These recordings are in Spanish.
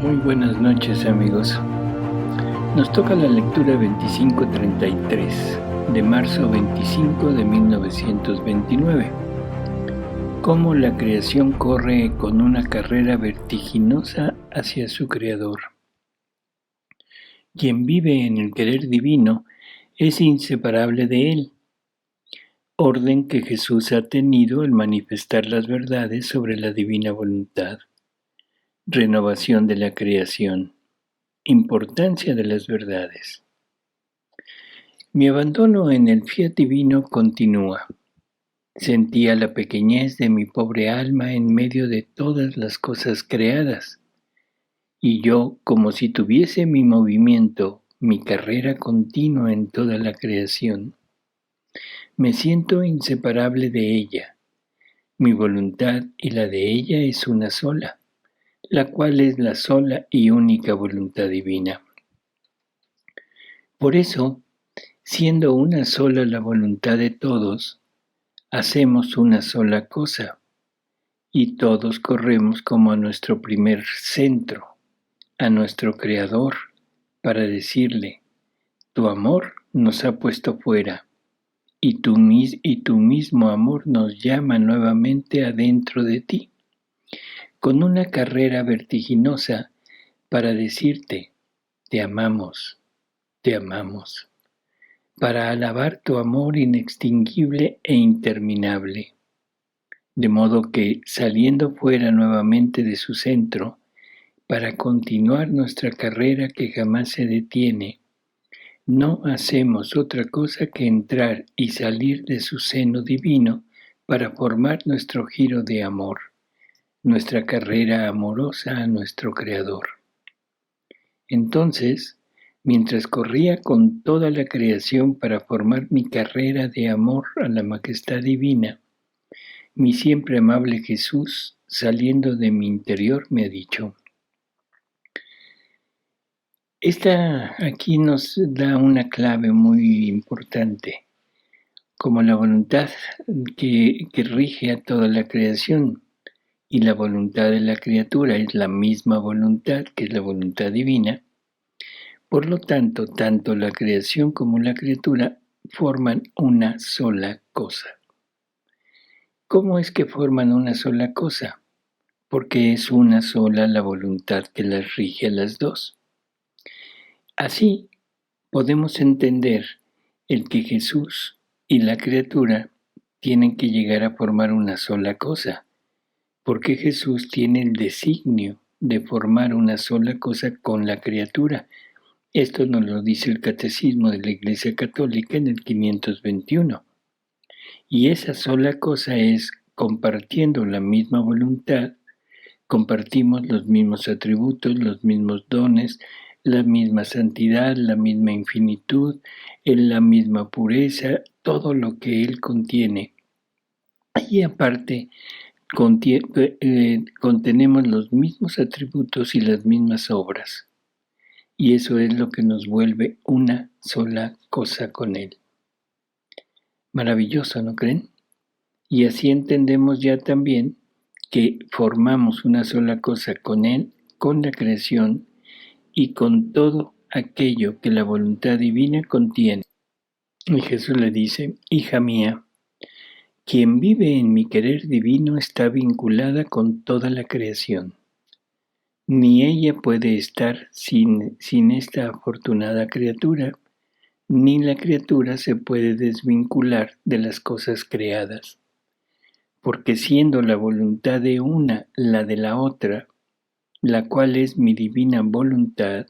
Muy buenas noches, amigos. Nos toca la lectura 2533 de marzo 25 de 1929. Cómo la creación corre con una carrera vertiginosa hacia su creador. Quien vive en el querer divino es inseparable de él, orden que Jesús ha tenido al manifestar las verdades sobre la divina voluntad. Renovación de la creación. Importancia de las verdades. Mi abandono en el fiat divino continúa. Sentía la pequeñez de mi pobre alma en medio de todas las cosas creadas, y yo, como si tuviese mi movimiento, mi carrera continua en toda la creación, me siento inseparable de ella. Mi voluntad y la de ella es una sola, la cual es la sola y única voluntad divina. Por eso, siendo una sola la voluntad de todos, hacemos una sola cosa, y todos corremos como a nuestro primer centro, a nuestro Creador, para decirle: tu amor nos ha puesto fuera, y tu mismo amor nos llama nuevamente adentro de ti, con una carrera vertiginosa para decirte: te amamos, para alabar tu amor inextinguible e interminable. De modo que, saliendo fuera nuevamente de su centro, para continuar nuestra carrera que jamás se detiene, no hacemos otra cosa que entrar y salir de su seno divino para formar nuestro giro de amor, nuestra carrera amorosa a nuestro Creador. Entonces, mientras corría con toda la creación para formar mi carrera de amor a la majestad divina, mi siempre amable Jesús, saliendo de mi interior, me ha dicho: esta aquí nos da una clave muy importante, como la voluntad que rige a toda la creación, y la voluntad de la criatura es la misma voluntad que es la voluntad divina. Por lo tanto, tanto la creación como la criatura forman una sola cosa. ¿Cómo es que forman una sola cosa? Porque es una sola la voluntad que las rige a las dos. Así podemos entender el que Jesús y la criatura tienen que llegar a formar una sola cosa, porque Jesús tiene el designio de formar una sola cosa con la criatura. Esto nos lo dice el Catecismo de la Iglesia Católica en el 521. Y esa sola cosa es: compartiendo la misma voluntad, compartimos los mismos atributos, los mismos dones, la misma santidad, la misma infinitud, la misma pureza, todo lo que Él contiene. Y aparte, contenemos los mismos atributos y las mismas obras. Y eso es lo que nos vuelve una sola cosa con Él. Maravilloso, ¿no creen? Y así entendemos ya también que formamos una sola cosa con Él, con la creación y con todo aquello que la voluntad divina contiene. Y Jesús le dice: hija mía, quien vive en mi querer divino está vinculada con toda la creación. Ni ella puede estar sin esta afortunada criatura, ni la criatura se puede desvincular de las cosas creadas, porque siendo la voluntad de una la de la otra, la cual es mi divina voluntad,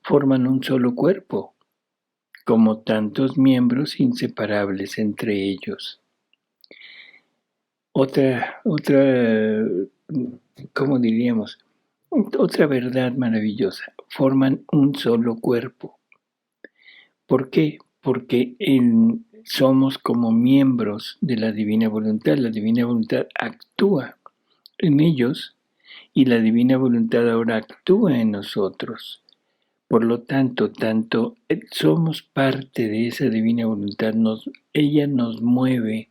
forman un solo cuerpo, como tantos miembros inseparables entre ellos. Otra, ¿cómo diríamos? Otra verdad maravillosa: forman un solo cuerpo. ¿Por qué? Porque somos como miembros de la divina voluntad. La divina voluntad actúa en ellos y la divina voluntad ahora actúa en nosotros. Por lo tanto, somos parte de esa divina voluntad, ella nos mueve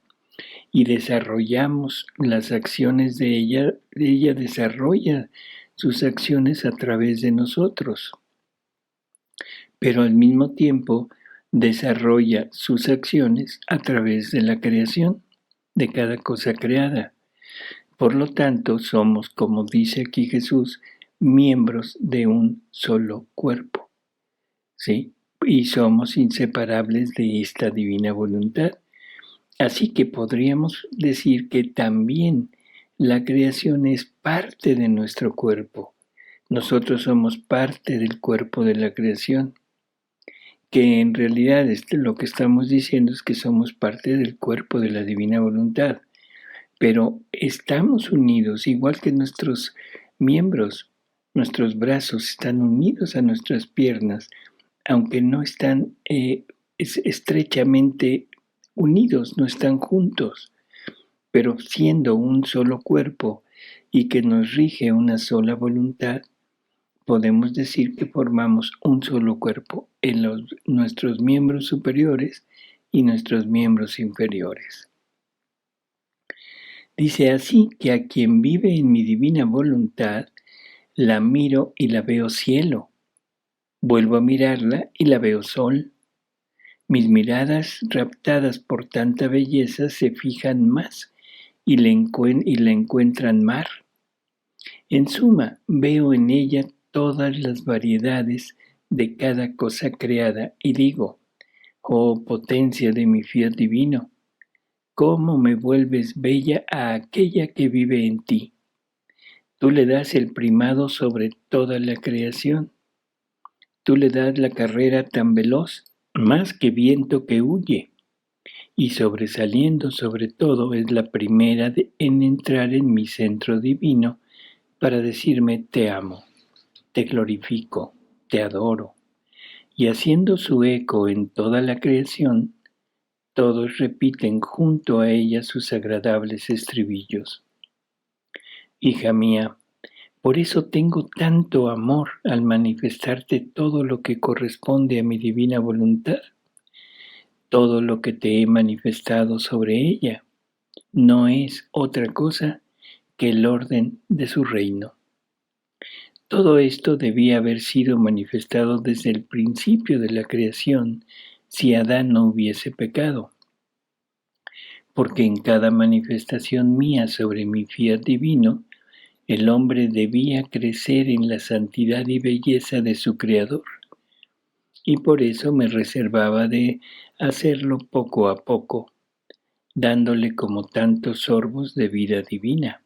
y desarrollamos las acciones de ella desarrolla sus acciones a través de nosotros, pero al mismo tiempo desarrolla sus acciones a través de la creación, de cada cosa creada. Por lo tanto, somos, como dice aquí Jesús, miembros de un solo cuerpo, ¿sí? Y somos inseparables de esta divina voluntad. Así que podríamos decir que también la creación es parte de nuestro cuerpo. Nosotros somos parte del cuerpo de la creación, que en realidad lo que estamos diciendo es que somos parte del cuerpo de la divina voluntad, pero estamos unidos, igual que nuestros miembros, nuestros brazos están unidos a nuestras piernas, aunque no están estrechamente unidos, no están juntos, pero siendo un solo cuerpo y que nos rige una sola voluntad, podemos decir que formamos un solo cuerpo en nuestros miembros superiores y nuestros miembros inferiores. Dice así que a quien vive en mi divina voluntad, la miro y la veo cielo. Vuelvo a mirarla y la veo sol. Mis miradas, raptadas por tanta belleza, se fijan más y la encuentran mar. En suma, veo en ella todas las variedades de cada cosa creada y digo, oh potencia de mi fiat divino, cómo me vuelves bella a aquella que vive en ti. Tú le das el primado sobre toda la creación. Tú le das la carrera tan veloz, más que viento que huye, y sobresaliendo sobre todo es la primera en entrar en mi centro divino para decirme te amo, te glorifico, te adoro, y haciendo su eco en toda la creación, todos repiten junto a ella sus agradables estribillos. Hija mía, por eso tengo tanto amor al manifestarte todo lo que corresponde a mi divina voluntad, todo lo que te he manifestado sobre ella, no es otra cosa que el orden de su reino. Todo esto debía haber sido manifestado desde el principio de la creación si Adán no hubiese pecado, porque en cada manifestación mía sobre mi fiat divino, el hombre debía crecer en la santidad y belleza de su Creador, y por eso me reservaba de hacerlo poco a poco, dándole como tantos sorbos de vida divina,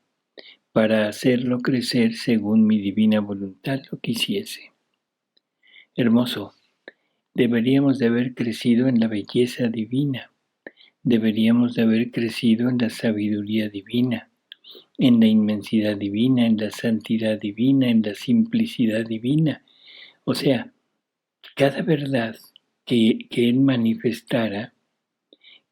para hacerlo crecer según mi divina voluntad lo quisiese. Hermoso, deberíamos de haber crecido en la belleza divina, deberíamos de haber crecido en la sabiduría divina, en la inmensidad divina, en la santidad divina, en la simplicidad divina. O sea, cada verdad que Él manifestara,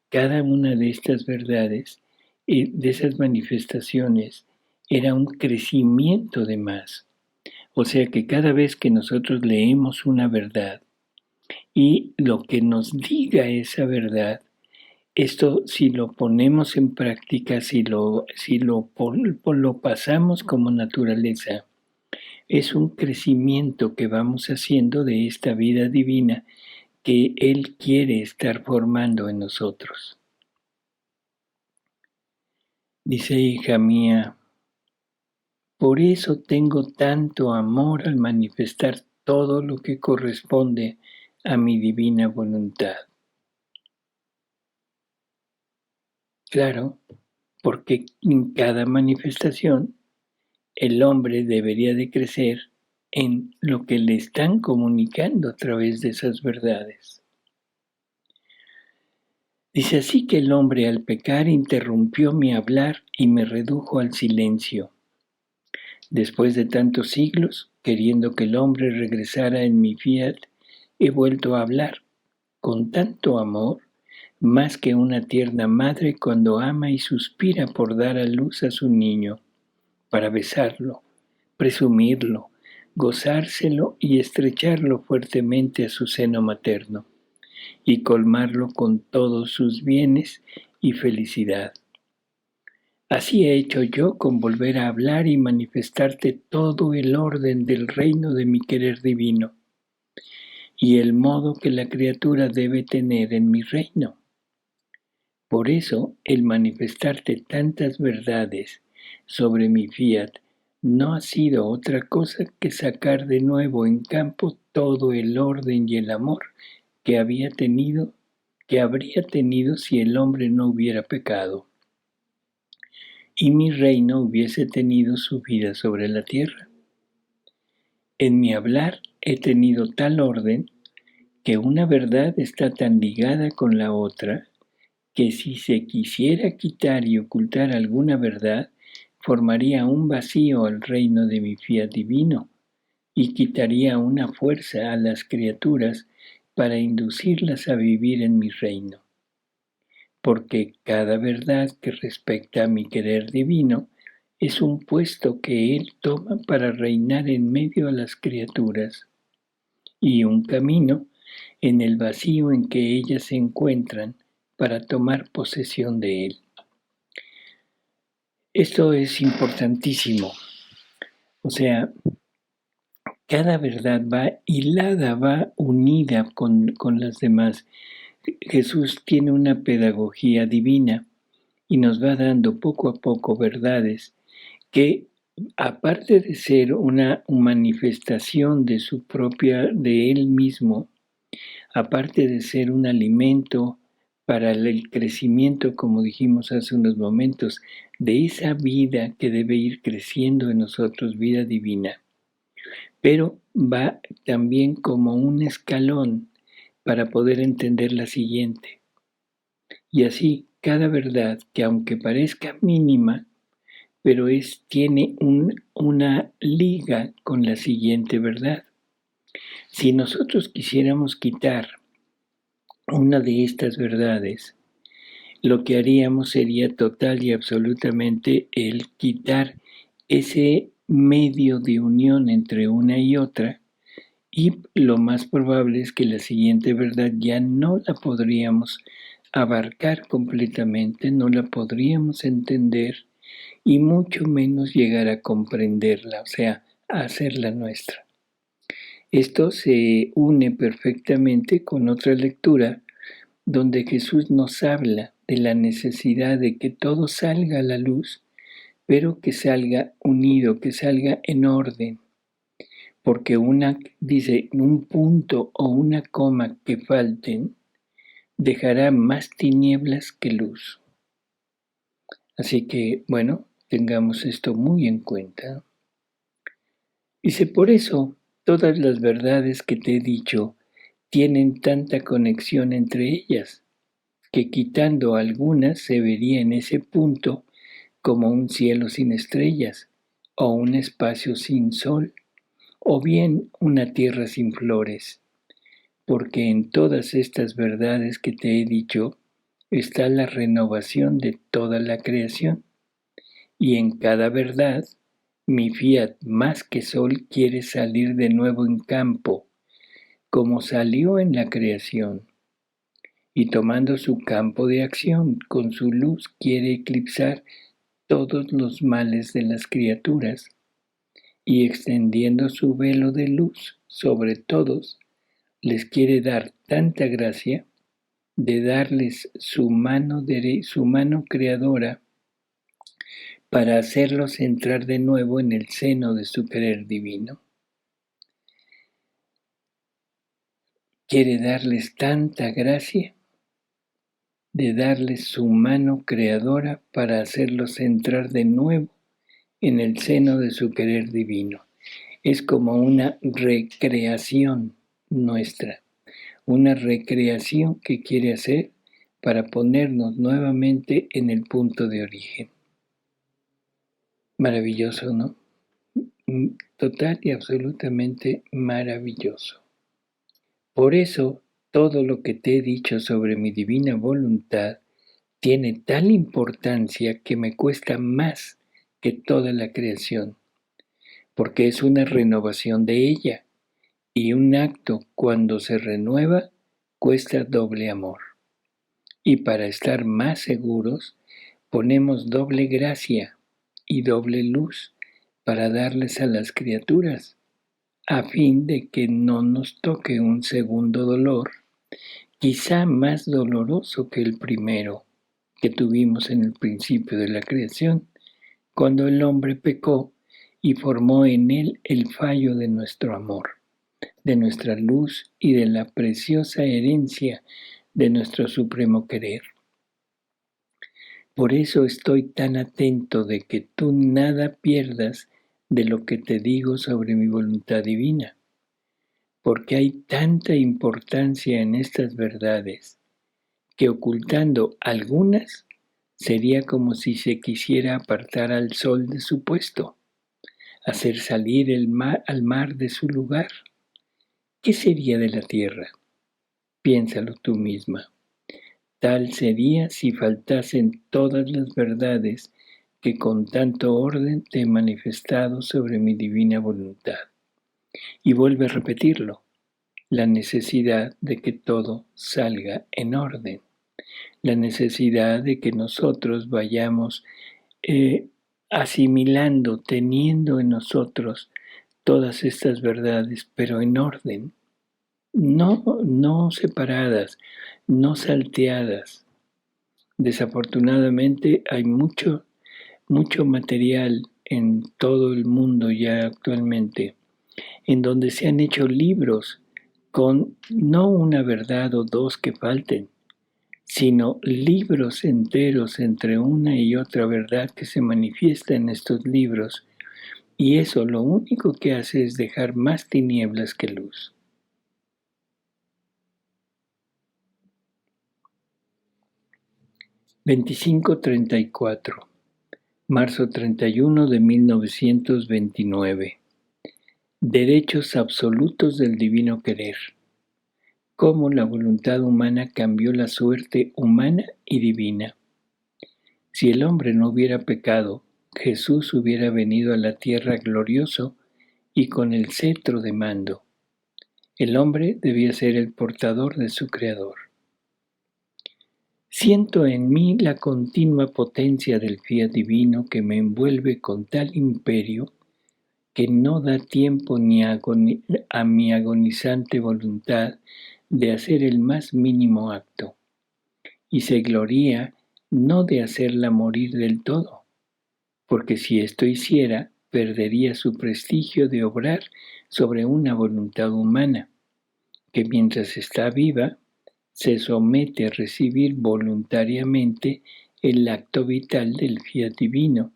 cada una de estas verdades, de esas manifestaciones, era un crecimiento de más. O sea que cada vez que nosotros leemos una verdad y lo que nos diga esa verdad, esto si lo ponemos en práctica, si lo pasamos como naturaleza, es un crecimiento que vamos haciendo de esta vida divina que Él quiere estar formando en nosotros. Dice, hija mía, por eso tengo tanto amor al manifestar todo lo que corresponde a mi divina voluntad. Claro, porque en cada manifestación el hombre debería de crecer en lo que le están comunicando a través de esas verdades. Dice así que el hombre al pecar interrumpió mi hablar y me redujo al silencio. Después de tantos siglos, queriendo que el hombre regresara en mi fiat, he vuelto a hablar con tanto amor, más que una tierna madre cuando ama y suspira por dar a luz a su niño, para besarlo, presumirlo, gozárselo y estrecharlo fuertemente a su seno materno, y colmarlo con todos sus bienes y felicidad. Así he hecho yo con volver a hablar y manifestarte todo el orden del reino de mi querer divino, y el modo que la criatura debe tener en mi reino. Por eso, el manifestarte tantas verdades sobre mi fiat no ha sido otra cosa que sacar de nuevo en campo todo el orden y el amor que habría tenido si el hombre no hubiera pecado, y mi reino hubiese tenido su vida sobre la tierra. En mi hablar he tenido tal orden que una verdad está tan ligada con la otra que si se quisiera quitar y ocultar alguna verdad, formaría un vacío al reino de mi fiat divino y quitaría una fuerza a las criaturas para inducirlas a vivir en mi reino. Porque cada verdad que respecta a mi querer divino es un puesto que Él toma para reinar en medio de las criaturas y un camino en el vacío en que ellas se encuentran para tomar posesión de Él. Esto es importantísimo. O sea, cada verdad va hilada, va unida con las demás. Jesús tiene una pedagogía divina y nos va dando poco a poco verdades que, aparte de ser una manifestación de Él mismo, aparte de ser un alimento para el crecimiento, como dijimos hace unos momentos, de esa vida que debe ir creciendo en nosotros, vida divina, pero va también como un escalón para poder entender la siguiente. Y así, cada verdad que aunque parezca mínima, pero tiene una liga con la siguiente verdad. Si nosotros quisiéramos quitar una de estas verdades, lo que haríamos sería total y absolutamente el quitar ese medio de unión entre una y otra, y lo más probable es que la siguiente verdad ya no la podríamos abarcar completamente, no la podríamos entender y mucho menos llegar a comprenderla, o sea, a hacerla nuestra. Esto se une perfectamente con otra lectura donde Jesús nos habla de la necesidad de que todo salga a la luz, pero que salga unido, que salga en orden, porque dice, un punto o una coma que falten dejará más tinieblas que luz. Así que, bueno, tengamos esto muy en cuenta. Dice, por eso, todas las verdades que te he dicho tienen tanta conexión entre ellas, que quitando algunas se vería en ese punto como un cielo sin estrellas, o un espacio sin sol, o bien una tierra sin flores, porque en todas estas verdades que te he dicho está la renovación de toda la creación, y en cada verdad mi fiat más que sol quiere salir de nuevo en campo, como salió en la creación, y tomando su campo de acción con su luz quiere eclipsar todos los males de las criaturas, y extendiendo su velo de luz sobre todos, les quiere dar tanta gracia de darles su mano creadora para hacerlos entrar de nuevo en el seno de su querer divino. Quiere darles tanta gracia de darles su mano creadora para hacerlos entrar de nuevo en el seno de su querer divino. Es como una recreación nuestra, una recreación que quiere hacer para ponernos nuevamente en el punto de origen. Maravilloso, ¿no? Total y absolutamente maravilloso. Por eso, todo lo que te he dicho sobre mi divina voluntad tiene tal importancia que me cuesta más que toda la creación, porque es una renovación de ella, y un acto cuando se renueva cuesta doble amor. Y para estar más seguros, Ponemos doble gracia y doble luz para darles a las criaturas, a fin de que no nos toque un segundo dolor, quizá más doloroso que el primero que tuvimos en el principio de la creación, cuando el hombre pecó y formó en él el fallo de nuestro amor, de nuestra luz y de la preciosa herencia de nuestro supremo querer. Por eso estoy tan atento de que tú nada pierdas de lo que te digo sobre mi voluntad divina, porque hay tanta importancia en estas verdades que ocultando algunas sería como si se quisiera apartar al sol de su puesto, hacer salir al mar de su lugar. ¿Qué sería de la tierra? Piénsalo tú misma. Tal sería si faltasen todas las verdades que con tanto orden te he manifestado sobre mi divina voluntad. Y vuelve a repetirlo, la necesidad de que todo salga en orden, la necesidad de que nosotros vayamos asimilando, teniendo en nosotros todas estas verdades, pero en orden, no separadas, no salteadas. Desafortunadamente hay mucho material en todo el mundo ya actualmente, en donde se han hecho libros con no una verdad o dos que falten, sino libros enteros entre una y otra verdad que se manifiesta en estos libros, y eso lo único que hace es dejar más tinieblas que luz. (2534) Marzo 31 de 1929. Derechos absolutos del divino querer. Cómo la voluntad humana cambió la suerte humana y divina. Si el hombre no hubiera pecado, Jesús hubiera venido a la tierra glorioso y con el cetro de mando. El hombre debía ser el portador de su Creador. Siento en mí la continua potencia del fiat divino que me envuelve con tal imperio que no da tiempo ni a mi agonizante voluntad de hacer el más mínimo acto, y se gloría no de hacerla morir del todo, porque si esto hiciera, perdería su prestigio de obrar sobre una voluntad humana, que mientras está viva, se somete a recibir voluntariamente el acto vital del fiat divino,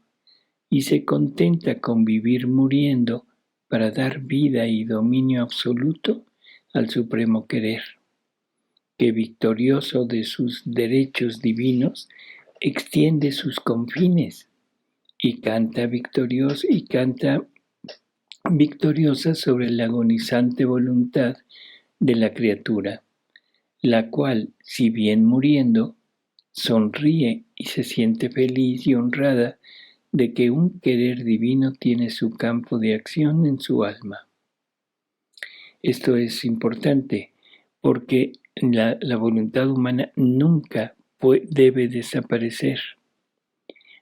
y se contenta con vivir muriendo para dar vida y dominio absoluto al supremo querer, que victorioso de sus derechos divinos extiende sus confines y canta victoriosa sobre la agonizante voluntad de la criatura, la cual, si bien muriendo, sonríe y se siente feliz y honrada de que un querer divino tiene su campo de acción en su alma. Esto es importante porque la voluntad humana nunca debe desaparecer.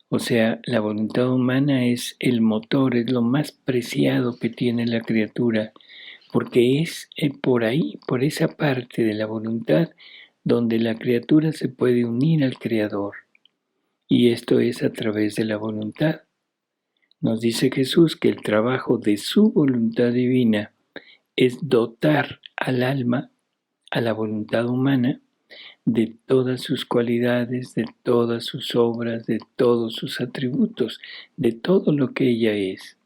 O sea, la voluntad humana es el motor, es lo más preciado que tiene la criatura, porque es por ahí, por esa parte de la voluntad, donde la criatura se puede unir al Creador. Y esto es a través de la voluntad. Nos dice Jesús que el trabajo de su voluntad divina es dotar al alma, a la voluntad humana, de todas sus cualidades, de todas sus obras, de todos sus atributos, de todo lo que ella es.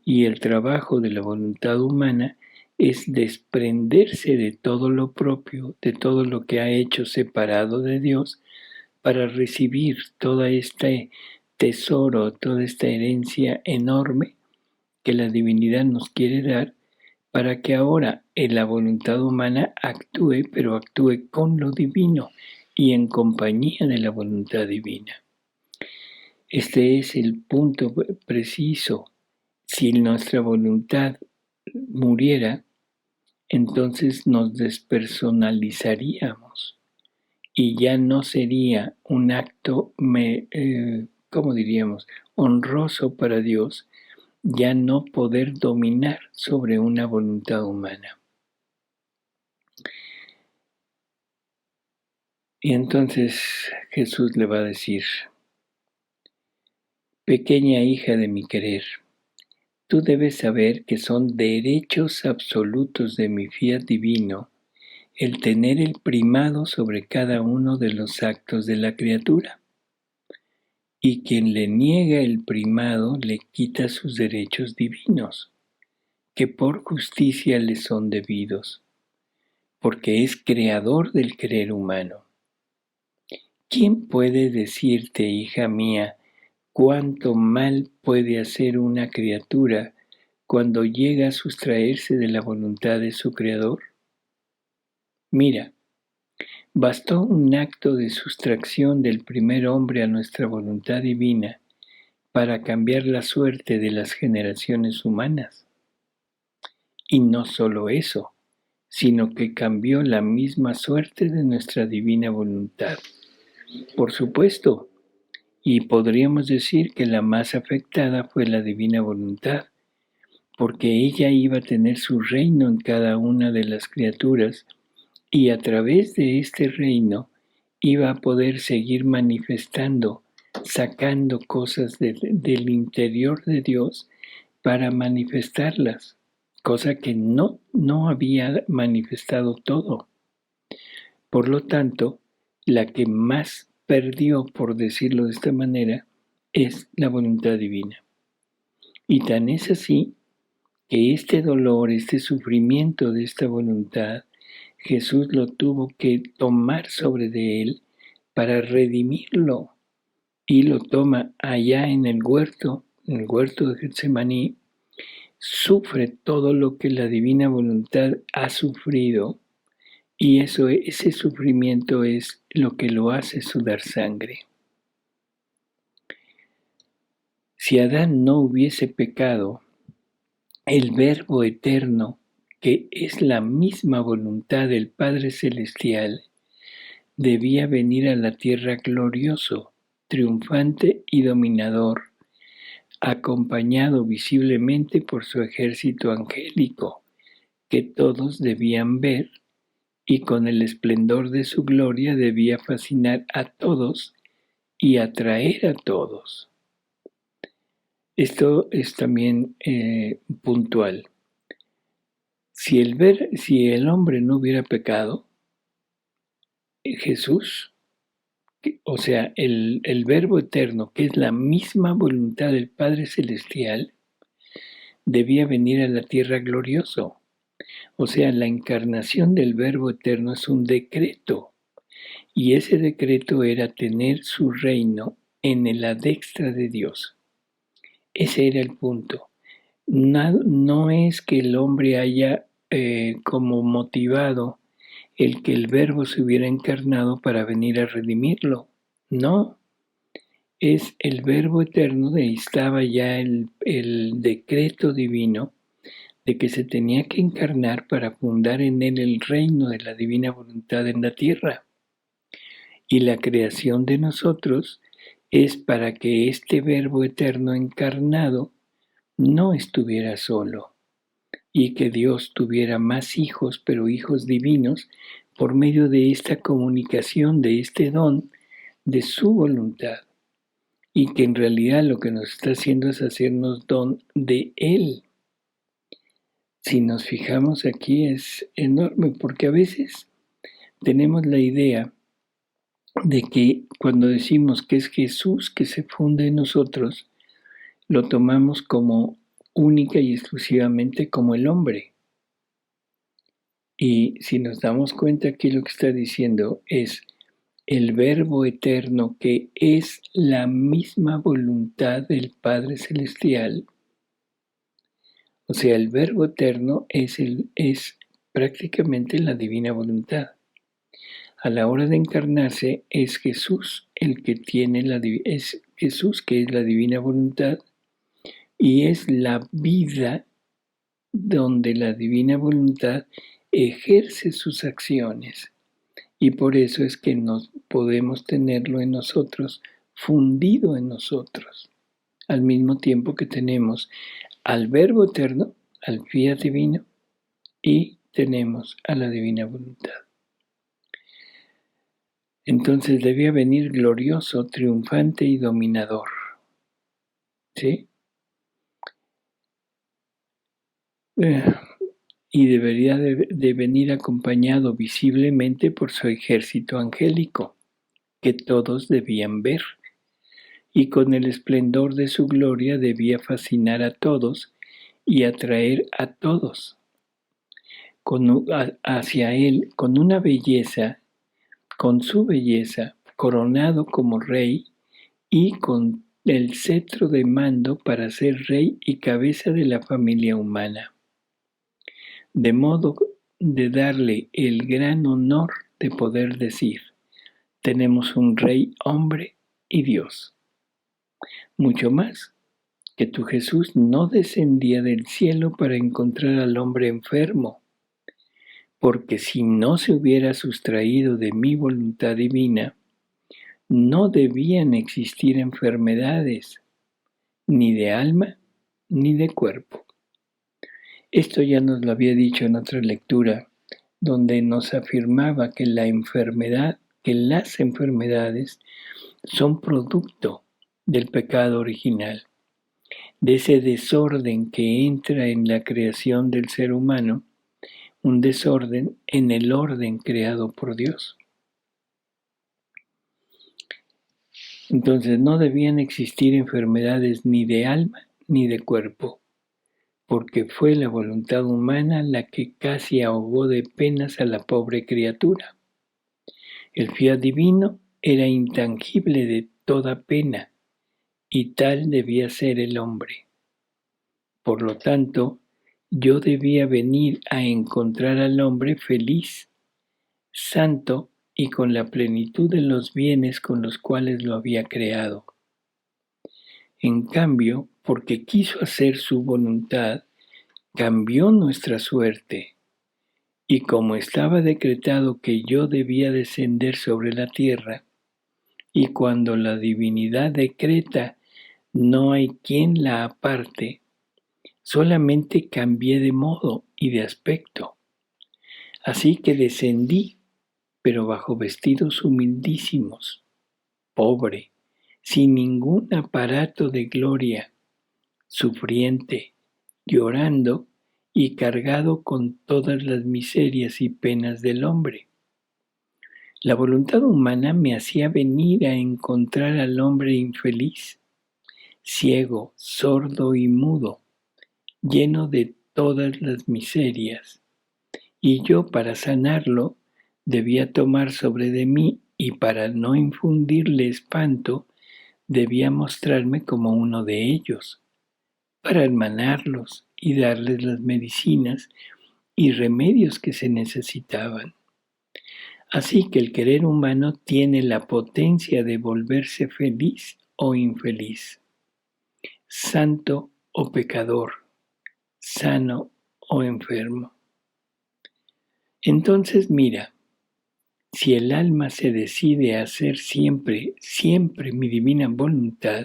Y el trabajo de la voluntad humana es desprenderse de todo lo propio, de todo lo que ha hecho separado de Dios, para recibir todo este tesoro, toda esta herencia enorme que la divinidad nos quiere dar, para que ahora en la voluntad humana actúe, pero actúe con lo divino y en compañía de la voluntad divina. Este es el punto preciso. Si nuestra voluntad muriera, entonces nos despersonalizaríamos y ya no sería un acto, ¿cómo diríamos?, honroso para Dios, ya no poder dominar sobre una voluntad humana. Y entonces Jesús le va a decir: pequeña hija de mi querer, tú debes saber que son derechos absolutos de mi fiat divino el tener el primado sobre cada uno de los actos de la criatura. Y quien le niega el primado le quita sus derechos divinos, que por justicia le son debidos, porque es creador del querer humano. ¿Quién puede decirte, hija mía, cuánto mal puede hacer una criatura cuando llega a sustraerse de la voluntad de su creador? Mira, bastó un acto de sustracción del primer hombre a nuestra voluntad divina para cambiar la suerte de las generaciones humanas. Y no solo eso, sino que cambió la misma suerte de nuestra divina voluntad. Por supuesto, y podríamos decir que la más afectada fue la divina voluntad, porque ella iba a tener su reino en cada una de las criaturas y a través de este reino iba a poder seguir manifestando, sacando cosas del interior de Dios para manifestarlas, cosa que no había manifestado todo. Por lo tanto, la que más perdió, por decirlo de esta manera, es la voluntad divina. Y tan es así que este dolor, este sufrimiento de esta voluntad, Jesús lo tuvo que tomar sobre de él para redimirlo. Y lo toma allá en el huerto de Getsemaní, sufre todo lo que la divina voluntad ha sufrido, y ese sufrimiento es lo que lo hace sudar sangre. Si Adán no hubiese pecado, el Verbo eterno, que es la misma voluntad del Padre Celestial, debía venir a la tierra glorioso, triunfante y dominador, acompañado visiblemente por su ejército angélico, que todos debían ver, y con el esplendor de su gloria debía fascinar a todos y atraer a todos. Esto es también puntual. Si el hombre no hubiera pecado, Jesús, o sea, el Verbo eterno, que es la misma voluntad del Padre Celestial, debía venir a la tierra glorioso. O sea, la encarnación del Verbo eterno es un decreto, y ese decreto era tener su reino en la diestra de Dios. Ese era el punto. No es que el hombre haya como motivado el que el Verbo se hubiera encarnado para venir a redimirlo. No, es el Verbo eterno, de ahí estaba ya el decreto divino de que se tenía que encarnar para fundar en él el reino de la divina voluntad en la tierra. Y la creación de nosotros es para que este Verbo eterno encarnado no estuviera solo, y que Dios tuviera más hijos, pero hijos divinos, por medio de esta comunicación, de este don, de su voluntad, y que en realidad lo que nos está haciendo es hacernos don de Él. Si nos fijamos aquí es enorme, porque a veces tenemos la idea de que cuando decimos que es Jesús que se funde en nosotros, lo tomamos como única y exclusivamente como el hombre. Y si nos damos cuenta, aquí lo que está diciendo es el Verbo eterno, que es la misma voluntad del Padre Celestial. O sea, el Verbo eterno es prácticamente la divina voluntad. A la hora de encarnarse es Jesús el que tiene es Jesús que es la divina voluntad, y es la vida donde la divina voluntad ejerce sus acciones. Y por eso es que nos podemos tenerlo en nosotros, fundido en nosotros, al mismo tiempo que tenemos al Verbo eterno, al fiat divino, y tenemos a la divina voluntad. Entonces debía venir glorioso, triunfante y dominador. ¿Sí? Y debería de venir acompañado visiblemente por su ejército angélico, que todos debían ver, y con el esplendor de su gloria debía fascinar a todos y atraer a todos hacia él con una belleza, con su belleza, coronado como rey y con el cetro de mando para ser rey y cabeza de la familia humana, de modo de darle el gran honor de poder decir: tenemos un rey hombre y Dios. Mucho más, que tu Jesús no descendía del cielo para encontrar al hombre enfermo, porque si no se hubiera sustraído de mi voluntad divina, no debían existir enfermedades, ni de alma ni de cuerpo. Esto ya nos lo había dicho en otra lectura, donde nos afirmaba que las enfermedades son producto del pecado original, de ese desorden que entra en la creación del ser humano, un desorden en el orden creado por Dios. Entonces no debían existir enfermedades ni de alma ni de cuerpo, porque fue la voluntad humana la que casi ahogó de penas a la pobre criatura. El fiat divino era intangible de toda pena, y tal debía ser el hombre. Por lo tanto, yo debía venir a encontrar al hombre feliz, santo y con la plenitud de los bienes con los cuales lo había creado. En cambio, porque quiso hacer su voluntad, cambió nuestra suerte, y como estaba decretado que yo debía descender sobre la tierra, y cuando la divinidad decreta, no hay quien la aparte, solamente cambié de modo y de aspecto. Así que descendí, pero bajo vestidos humildísimos, pobre, sin ningún aparato de gloria, sufriente, llorando y cargado con todas las miserias y penas del hombre. La voluntad humana me hacía venir a encontrar al hombre infeliz, ciego, sordo y mudo, lleno de todas las miserias, y yo para sanarlo debía tomar sobre de mí, y para no infundirle espanto debía mostrarme como uno de ellos, para hermanarlos y darles las medicinas y remedios que se necesitaban. Así que el querer humano tiene la potencia de volverse feliz o infeliz, santo o pecador, sano o enfermo. Entonces mira, si el alma se decide a hacer siempre, siempre mi divina voluntad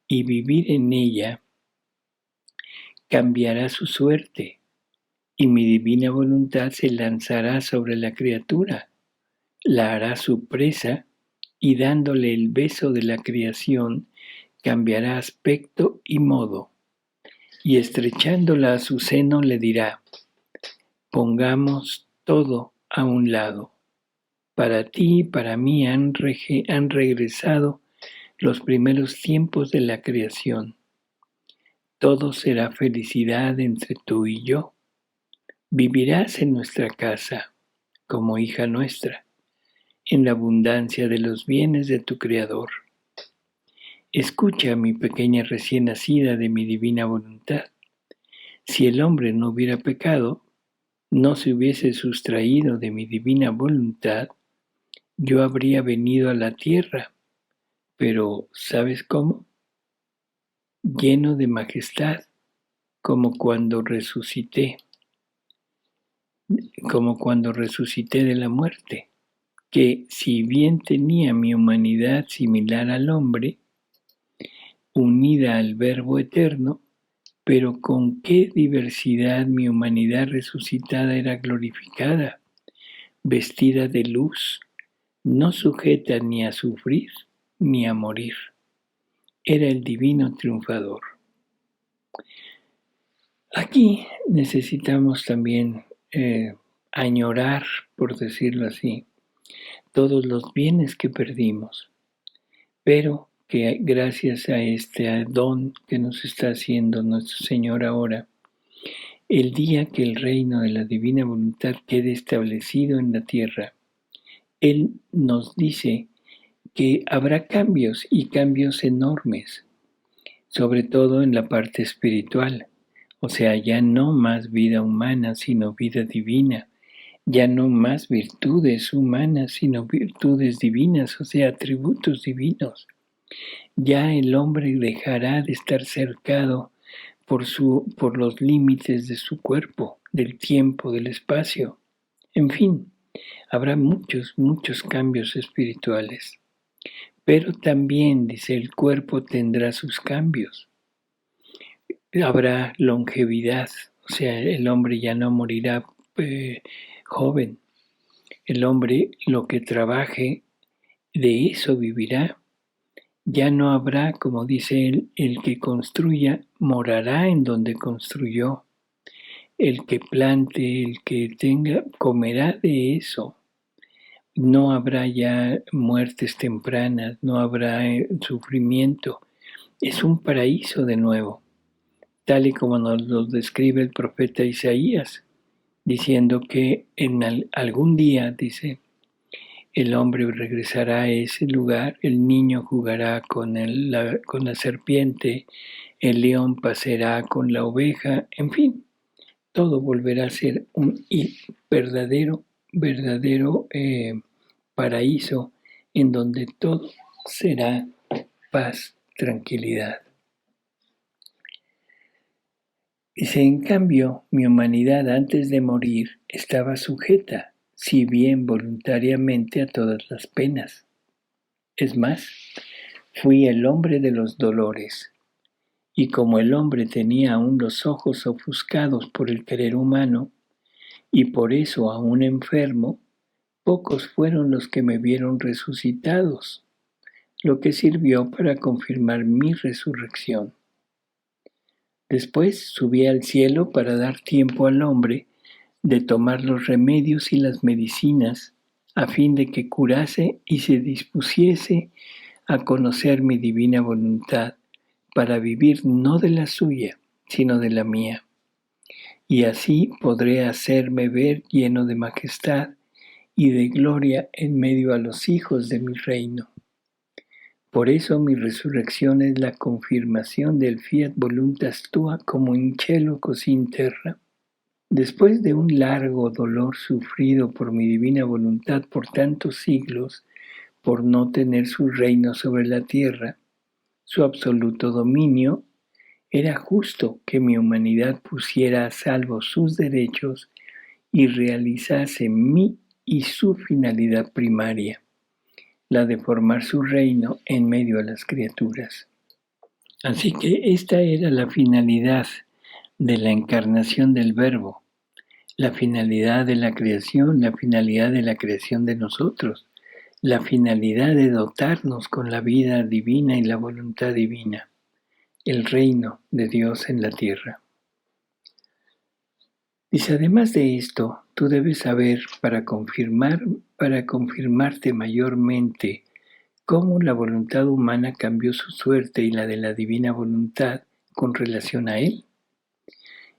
y vivir en ella, cambiará su suerte y mi divina voluntad se lanzará sobre la criatura, la hará su presa y dándole el beso de la creación, cambiará aspecto y modo, y estrechándola a su seno le dirá: pongamos todo a un lado. Para ti y para mí han regresado los primeros tiempos de la creación. Todo será felicidad entre tú y yo. Vivirás en nuestra casa, como hija nuestra, en la abundancia de los bienes de tu Creador. Escucha, mi pequeña recién nacida de mi divina voluntad. Si el hombre no hubiera pecado, no se hubiese sustraído de mi divina voluntad, yo habría venido a la tierra, pero ¿sabes cómo? Lleno de majestad, como cuando resucité de la muerte. que si bien tenía mi humanidad similar al hombre, unida al Verbo eterno, pero con qué diversidad mi humanidad resucitada era glorificada, vestida de luz, no sujeta ni a sufrir ni a morir. Era el divino triunfador. Aquí necesitamos también añorar, por decirlo así, todos los bienes que perdimos, pero que gracias a este don que nos está haciendo nuestro Señor ahora, el día que el reino de la divina voluntad quede establecido en la tierra, Él nos dice que habrá cambios y cambios enormes, sobre todo en la parte espiritual. O sea, ya no más vida humana, sino vida divina. Ya no más virtudes humanas, sino virtudes divinas, o sea, atributos divinos. Ya el hombre dejará de estar cercado por los límites de su cuerpo, del tiempo, del espacio. En fin, habrá muchos, muchos cambios espirituales. Pero también, dice, el cuerpo tendrá sus cambios. Habrá longevidad, o sea, el hombre ya no morirá joven. El hombre, lo que trabaje, de eso vivirá. Ya no habrá, como dice él, el que construya morará en donde construyó. El que plante, el que tenga, comerá de eso. No habrá ya muertes tempranas, no habrá sufrimiento. Es un paraíso de nuevo, tal y como nos lo describe el profeta Isaías, diciendo que en algún día, dice, el hombre regresará a ese lugar, el niño jugará con la serpiente, el león paseará con la oveja, en fin, todo volverá a ser un verdadero paraíso en donde todo será paz, tranquilidad. Dice, en cambio, mi humanidad antes de morir estaba sujeta, si bien voluntariamente, a todas las penas. Es más, fui el hombre de los dolores, y como el hombre tenía aún los ojos ofuscados por el querer humano, y por eso aún enfermo, pocos fueron los que me vieron resucitados, lo que sirvió para confirmar mi resurrección. Después subí al cielo para dar tiempo al hombre de tomar los remedios y las medicinas a fin de que curase y se dispusiese a conocer mi divina voluntad para vivir no de la suya, sino de la mía. Y así podré hacerme ver lleno de majestad y de gloria en medio a los hijos de mi reino. Por eso mi resurrección es la confirmación del fiat voluntas tua como in cielo così in terra. Después de un largo dolor sufrido por mi divina voluntad por tantos siglos, por no tener su reino sobre la tierra, su absoluto dominio, era justo que mi humanidad pusiera a salvo sus derechos y realizase mi y su finalidad primaria, la de formar su reino en medio de las criaturas. Así que esta era la finalidad de la encarnación del Verbo, la finalidad de la creación, la finalidad de la creación de nosotros, la finalidad de dotarnos con la vida divina y la voluntad divina, el reino de Dios en la tierra. Dice, además de esto, tú debes saber para confirmarte mayormente cómo la voluntad humana cambió su suerte y la de la divina voluntad con relación a él.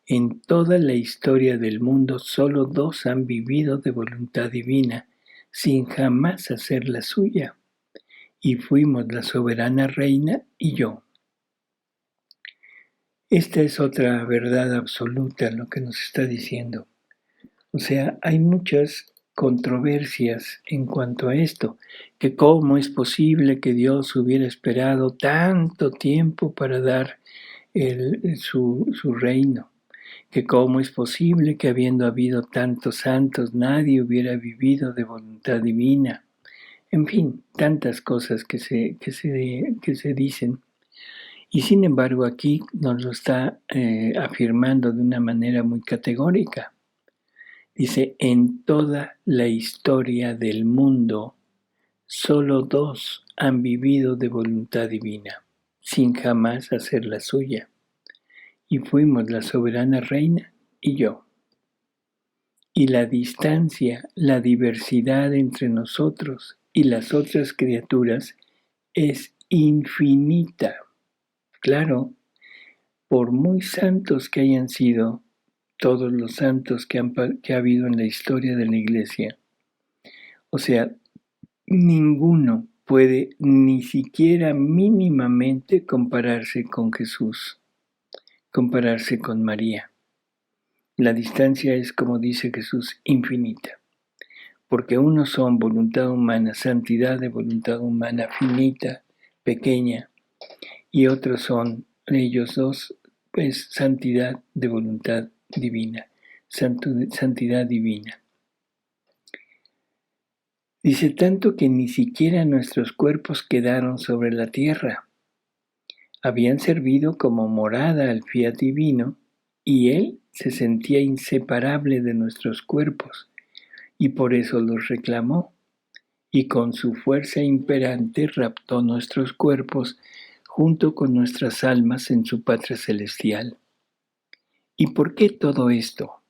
En toda la historia del mundo solo dos han vivido de voluntad divina sin jamás hacer la suya, y fuimos la soberana reina y yo. Esta es otra verdad absoluta lo que nos está diciendo. O sea, hay muchas controversias en cuanto a esto, que cómo es posible que Dios hubiera esperado tanto tiempo para dar su reino, que cómo es posible que habiendo habido tantos santos nadie hubiera vivido de voluntad divina. En fin, tantas cosas que se dicen. Y sin embargo aquí nos lo está afirmando de una manera muy categórica. Dice, en toda la historia del mundo, solo 2 han vivido de voluntad divina, sin jamás hacer la suya. Y fuimos la soberana reina y yo. Y la distancia, la diversidad entre nosotros y las otras criaturas es infinita. Claro, por muy santos que hayan sido todos los santos que ha habido en la historia de la Iglesia, o sea, ninguno puede ni siquiera mínimamente compararse con Jesús, compararse con María. La distancia es, como dice Jesús, infinita, porque unos son voluntad humana, santidad de voluntad humana finita, pequeña, y otros son ellos dos, pues santidad de voluntad divina, santidad divina. Dice tanto que ni siquiera nuestros cuerpos quedaron sobre la tierra. Habían servido como morada al fiat divino y Él se sentía inseparable de nuestros cuerpos y por eso los reclamó y con su fuerza imperante raptó nuestros cuerpos junto con nuestras almas en su patria celestial. ¿Y por qué todo esto?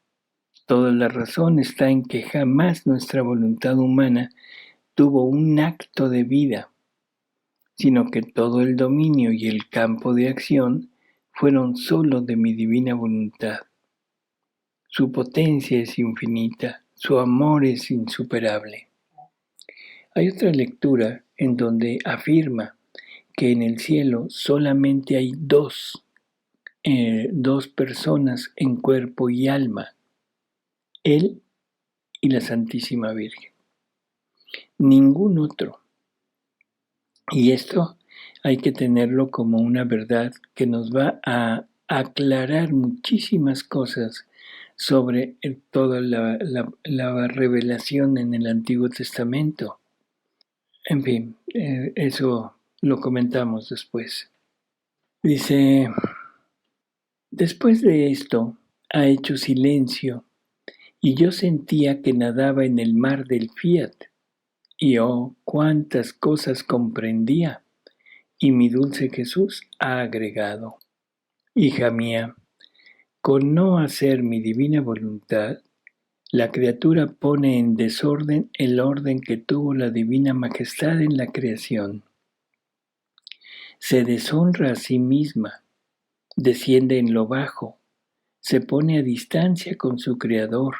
Toda la razón está en que jamás nuestra voluntad humana tuvo un acto de vida, sino que todo el dominio y el campo de acción fueron sólo de mi divina voluntad. Su potencia es infinita, su amor es insuperable. Hay otra lectura en donde afirma que en el cielo solamente hay dos personas en cuerpo y alma, Él y la Santísima Virgen. Ningún otro. Y esto hay que tenerlo como una verdad que nos va a aclarar muchísimas cosas sobre toda la revelación en el Antiguo Testamento. En fin, eso lo comentamos después. Dice, después de esto ha hecho silencio y yo sentía que nadaba en el mar del fiat y oh, cuántas cosas comprendía. Y mi dulce Jesús ha agregado, hija mía, con no hacer mi divina voluntad, la criatura pone en desorden el orden que tuvo la divina majestad en la creación. Se deshonra a sí misma, desciende en lo bajo, se pone a distancia con su Creador,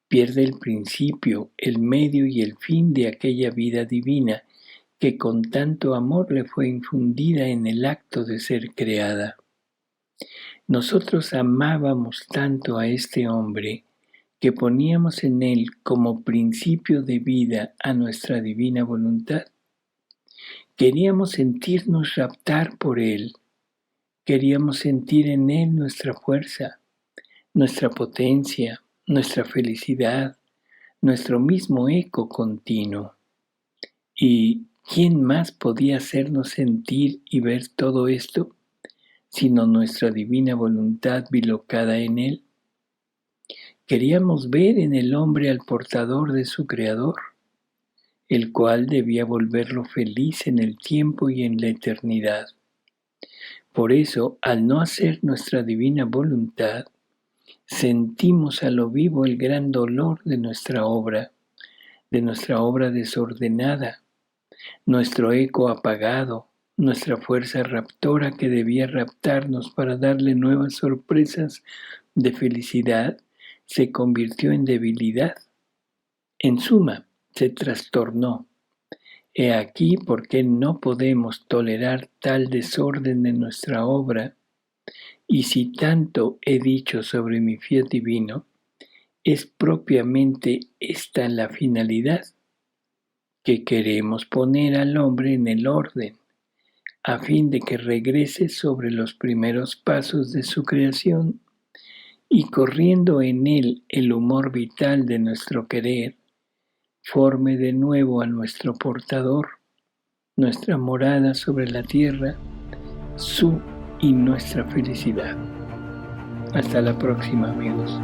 pierde el principio, el medio y el fin de aquella vida divina que con tanto amor le fue infundida en el acto de ser creada. Nosotros amábamos tanto a este hombre que poníamos en él como principio de vida a nuestra divina voluntad. Queríamos sentirnos raptar por él, queríamos sentir en él nuestra fuerza, nuestra potencia, nuestra felicidad, nuestro mismo eco continuo. ¿Y quién más podía hacernos sentir y ver todo esto, sino nuestra divina voluntad bilocada en él? Queríamos ver en el hombre al portador de su Creador, el cual debía volverlo feliz en el tiempo y en la eternidad. Por eso, al no hacer nuestra divina voluntad, sentimos a lo vivo el gran dolor de nuestra obra desordenada, nuestro eco apagado, nuestra fuerza raptora que debía raptarnos para darle nuevas sorpresas de felicidad, se convirtió en debilidad. En suma, se trastornó. He aquí por qué no podemos tolerar tal desorden en nuestra obra, y si tanto he dicho sobre mi fiat divino, es propiamente esta la finalidad, que queremos poner al hombre en el orden, a fin de que regrese sobre los primeros pasos de su creación y corriendo en él el humor vital de nuestro querer, forme de nuevo a nuestro portador, nuestra morada sobre la tierra, su y nuestra felicidad. Hasta la próxima, amigos.